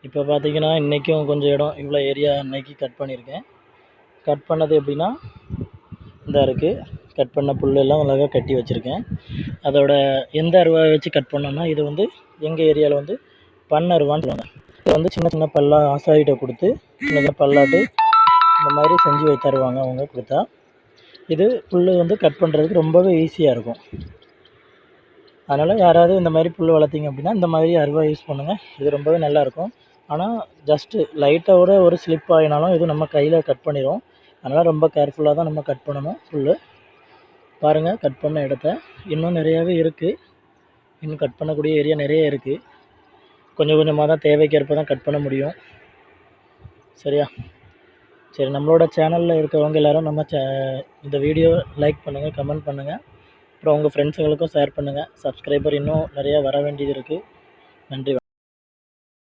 இப்போ பார்த்தீங்கன்னா, இன்றைக்கும் கொஞ்சம் இடம் இவ்வளோ ஏரியா அன்னைக்கு கட் பண்ணியிருக்கேன். கட் பண்ணது எப்படின்னா, இந்தா இருக்குது. கட் பண்ண புல்லெல்லாம் அழகா கட்டி வச்சுருக்கேன். அதோட எந்த அருவாயை வச்சு கட் பண்ணோன்னா, இது வந்து எங்கள் ஏரியாவில் வந்து பண்ணருவான்னு சொல்லுவாங்க. இது வந்து சின்ன சின்ன பல்லா ஆசாரிகிட்ட கொடுத்து சின்ன சின்ன பல்லாட்டு இந்த மாதிரி செஞ்சு தருவாங்க அவங்க கொடுத்தா. இது புல் வந்து கட் பண்ணுறதுக்கு ரொம்பவே ஈஸியாக இருக்கும். அதனால் யாராவது இந்த மாதிரி புல் வளர்த்திங்க அப்படின்னா இந்த மாதிரி அருவா யூஸ் பண்ணுங்கள். இது ரொம்பவே நல்லாயிருக்கும். ஆனால் ஜஸ்ட்டு லைட்டாக ஒரு ஸ்லிப் ஆகினாலும் இது நம்ம கையில் கட் பண்ணிடும். அதனால் ரொம்ப கேர்ஃபுல்லாக தான் நம்ம கட் பண்ணணும் புல். பாருங்கள் கட் பண்ண இடத்த இன்னும் நிறையாவே இருக்குது. இன்னும் கட் பண்ணக்கூடிய ஏரியா நிறைய இருக்குது. கொஞ்சம் கொஞ்சமாக தான் தேவைக்கேற்ப தான் கட் பண்ண முடியும். சரியா? சரி, நம்மளோட சேனலில் இருக்கிறவங்க எல்லோரும் நம்ம இந்த வீடியோ லைக் பண்ணுங்கள், கமெண்ட் பண்ணுங்கள். அப்புறம் உங்கள் ஃப்ரெண்ட்ஸுங்களுக்கும் ஷேர் பண்ணுங்கள். சப்ஸ்கிரைபர் இன்னும் நிறையா வர வேண்டியது இருக்குது. நன்றி.